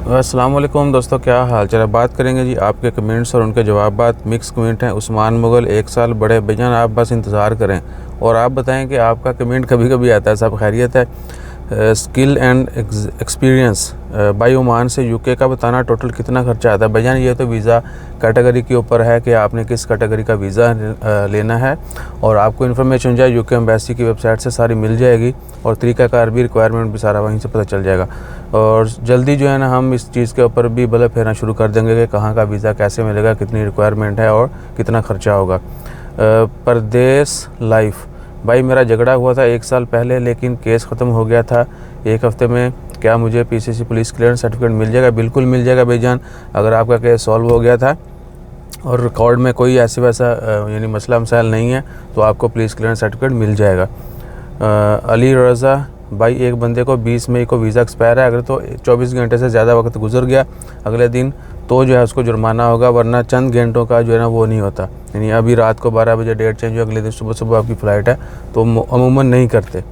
अस्सलाम वालेकुम दोस्तों, क्या हाल चाल है। बात करेंगे जी आपके कमेंट्स और उनके जवाबात। मिक्स कमेंट हैं। उस्मान मुगल 1 साल बड़े भैया, आप बस इंतज़ार करें और आप बताएं कि आपका कमेंट कभी कभी आता है। सब खैरियत है। Skill and experience by Oman से यूके का बताना टोटल कितना खर्चा आता है। भैया ये तो वीज़ा कैटेगरी के ऊपर है कि आपने किस कैटेगरी का वीज़ा लेना है, और आपको इन्फॉर्मेशन जो है यूके एम्बेसी की वेबसाइट से सारी मिल जाएगी और तरीक़ाकार भी, रिक्वायरमेंट भी सारा वहीं से पता चल जाएगा। और जल्दी जो है ना हम इस चीज़ के ऊपर भी बल्ब फेरना शुरू कर देंगे कि कहाँ का वीज़ा कैसे मिलेगा, कितनी रिक्वायरमेंट है और कितना ख़र्चा होगा। परदेस लाइफ भाई, मेरा झगड़ा हुआ था 1 साल पहले, लेकिन केस ख़त्म हो गया था 1 हफ़्ते में। क्या मुझे पीसीसी पुलिस क्लियरेंस सर्टिफिकेट मिल जाएगा? बिल्कुल मिल जाएगा भाईजान। अगर आपका केस सॉल्व हो गया था और रिकॉर्ड में कोई ऐसी वैसा यानी मसला मसाइल नहीं है तो आपको पुलिस क्लियरेंस सर्टिफिकेट मिल जाएगा। अली रज़ा भाई, एक बंदे को 20 मई को वीज़ा एक्सपायर है, अगर तो 24 घंटे से ज़्यादा वक्त गुजर गया अगले दिन तो जो है उसको जुर्माना होगा, वरना चंद घंटों का जो है ना वो नहीं होता। यानी अभी रात को 12 बजे डेट चेंज हो, अगले दिन सुबह सुबह आपकी फ़्लाइट है तो अमूमन नहीं करते।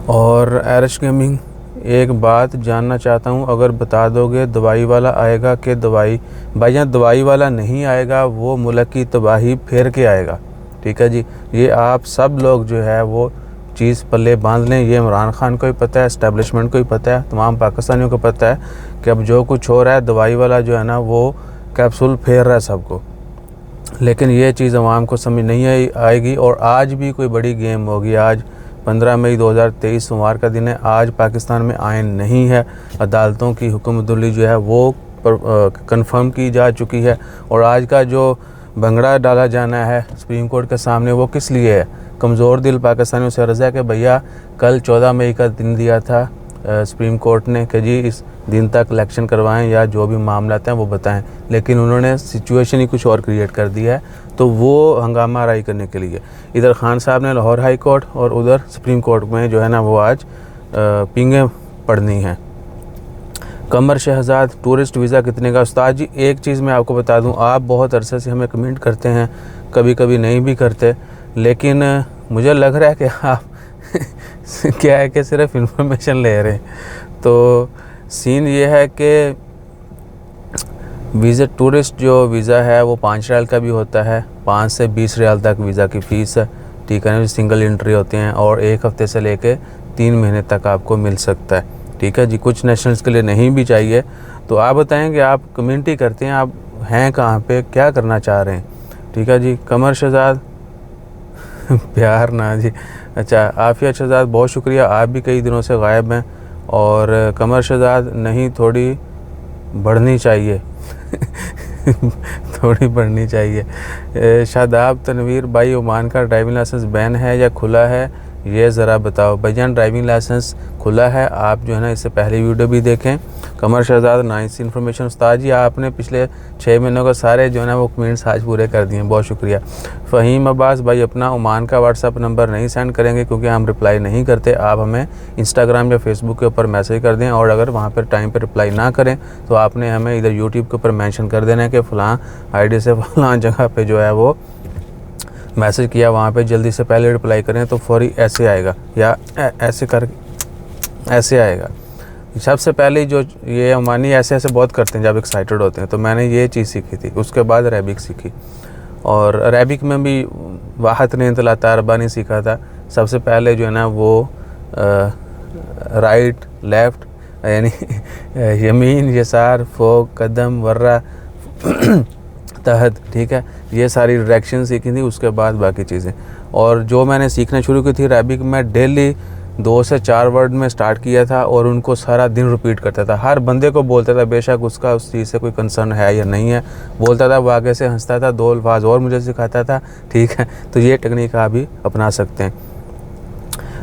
और एरिश गेमिंग, एक बात जानना चाहता हूँ, अगर बता दोगे दवाई वाला आएगा कि दवाई? भाईजान दवाई वाला नहीं आएगा, वो मुल्क की तबाही फेर के आएगा। ठीक है जी, ये आप सब लोग जो है वो चीज़ पल्ले बांध लें। ये इमरान खान को ही पता है, इस्टेब्लिशमेंट को ही पता है, तमाम पाकिस्तानियों को पता है कि अब जो कुछ हो रहा है दवाई वाला जो है ना वो कैप्सूल फेर रहा है सबको। लेकिन ये चीज़ अवाम को समझ नहीं आएगी और आज भी कोई बड़ी गेम होगी। आज 15 मई 2023 सोमवार का दिन है। आज पाकिस्तान में आइन नहीं है, अदालतों की हुक्मदुल्ली जो है वो कंफर्म की जा चुकी है। और आज का जो भंगड़ा डाला जाना है सुप्रीम कोर्ट के सामने वो किस लिए है? कमज़ोर दिल पाकिस्तानियों से अर्ज़ है कि भैया कल 14 मई का दिन दिया था सुप्रीम कोर्ट ने कि जी इस दिन तक इलेक्शन करवाएं या जो भी मामला हैं वो बताएं, लेकिन उन्होंने सिचुएशन ही कुछ और क्रिएट कर दिया है तो वो हंगामा आराई करने के लिए इधर खान साहब ने लाहौर हाई कोर्ट और उधर सुप्रीम कोर्ट में जो है ना वो आज पींगें पड़नी हैं। कमर शहजाद, टूरिस्ट वीज़ा कितने का? उस्ताद जी एक चीज़ मैं आपको बता दूं, आप बहुत अरसे से हमें कमेंट करते हैं, कभी कभी नहीं भी करते, लेकिन मुझे लग रहा है कि आप क्या है कि सिर्फ इन्फॉर्मेशन ले रहे हैं। तो सीन ये है कि वीज़ा टूरिस्ट जो वीज़ा है वो 5 रियाल का भी होता है, 5 से 20 रियाल तक वीज़ा की फ़ीस है। ठीक है ना, सिंगल एंट्री होते हैं और 1 हफ़्ते से लेके 3 महीने तक आपको मिल सकता है। ठीक है जी, कुछ नेशनल्स के लिए नहीं भी चाहिए। तो आप बताएं कि आप कम्युनिटी करते हैं, आप हैं कहाँ पे, क्या करना चाह रहे हैं? ठीक है जी। कमर शहजाद प्यार ना जी, अच्छा आफिया शहजाद बहुत शुक्रिया, आप भी कई दिनों से गायब हैं। और कमर शहजाद नहीं थोड़ी बढ़नी चाहिए थोड़ी बढ़नी चाहिए। शादाब तनवीर भाई, ओमान का ड्राइविंग लाइसेंस बैन है या खुला है, ये ज़रा बताओ। भाईजान ड्राइविंग लाइसेंस खुला है, आप जो है ना इससे पहले वीडियो भी देखें। कमर शहजाद नाइस इन्फॉर्मेशन। उस्ताद जी आपने पिछले 6 महीनों का सारे जो है ना वो कमेंट्स आज पूरे कर दिए, बहुत शुक्रिया। फ़हीम अब्बास भाई, अपना ओमान का व्हाट्सअप नंबर नहीं सेंड करेंगे क्योंकि हम रिप्लाई नहीं करते, आप हमें इंस्टाग्राम या फेसबुक के ऊपर मैसेज कर दें, और अगर वहाँ पर टाइम पर रिप्लाई ना करें तो आपने हमें इधर यूट्यूब के ऊपर मैंशन कर देना है कि फ़लाँ ID से फ़लाँ जगह पर जो है वो मैसेज किया, वहाँ पे जल्दी से पहले रिप्लाई करें तो फौरी ऐसे आएगा या ऐसे कर ऐसे आएगा। सबसे पहले जो ये ओमानी ऐसे बहुत करते हैं जब एक्साइटेड होते हैं, तो मैंने ये चीज़ सीखी थी। उसके बाद अरेबिक सीखी, और अरेबिक में भी वाहत ने इंतलाता अरबानी सीखा था। सबसे पहले जो है ना वो राइट लेफ़्ट यानी यमीन यसार फोक कदम वर्रा तहत, ठीक है, ये सारी डायरेक्शन सीखी थी। उसके बाद बाकी चीज़ें, और जो मैंने सीखना शुरू की थी अरेबिक में, डेली 2 से 4 वर्ड में स्टार्ट किया था और उनको सारा दिन रिपीट करता था। हर बंदे को बोलता था, बेशक उसका उस चीज़ से कोई कंसर्न है या नहीं है, बोलता था, वो आगे से हंसता था, 2 अल्फाज और मुझे सिखाता था। ठीक है, तो ये टेक्निक आप भी अपना सकते हैं।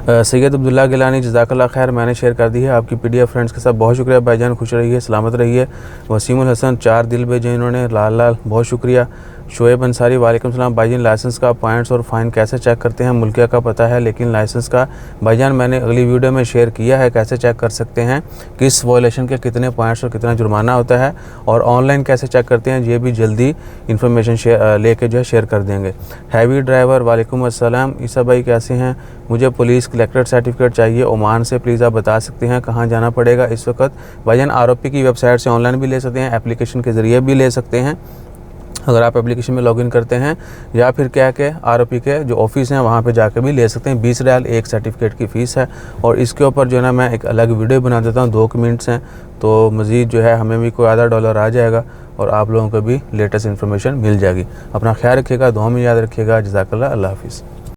सैयद अब्दुल्ला गिलानी, जज़ाकल्लाह खैर, मैंने शेयर कर दी है आपकी PDF फ्रेंड्स के साथ। बहुत शुक्रिया भाईजान, खुश रहिए, सलामत रहिए। वसीमुल हसन 4 दिल भेजे इन्होंने, लाल लाल बहुत शुक्रिया। शोएब अंसारी वालेकुम सलाम भाईजान, लाइसेंस का पॉइंट्स और फ़ाइन कैसे चेक करते हैं? मुल्किया का पता है लेकिन लाइसेंस का भाईजान मैंने अगली वीडियो में शेयर किया है कैसे चेक कर सकते हैं, किस वॉयलेशन के कितने पॉइंट्स और कितना जुर्माना होता है, और ऑनलाइन कैसे चेक करते हैं ये भी जल्दी इन्फॉर्मेशन लेके जो है शेयर कर देंगे। हैवी ड्राइवर वालेकुम अस्सलाम, ईसा भाई कैसे हैं? मुझे पुलिस कलेक्टेड सर्टिफिकेट चाहिए ओमान से, प्लीज़ आप बता सकते हैं कहाँ जाना पड़ेगा इस वक्त? भाईजान आरओपी की वेबसाइट से ऑनलाइन भी ले सकते हैं, एप्लीकेशन के ज़रिए भी ले सकते हैं अगर आप एप्लीकेशन में लॉगिन करते हैं, या फिर क्या के आरओपी के जो ऑफिस हैं वहाँ पे जाकर भी ले सकते हैं। 20 रियाल एक सर्टिफिकेट की फ़ीस है। और इसके ऊपर जो है ना मैं एक अलग वीडियो बना देता हूँ, 2 मिनट्स हैं, तो मज़ीद जो है हमें भी कोई आधा डॉलर आ जाएगा और आप लोगों को भी लेटेस्ट इन्फॉर्मेशन मिल जाएगी। अपना ख्याल रखिएगा, दुआ में याद रखिएगा। जज़ाकल्लाह, अल्लाह हाफ़िज़।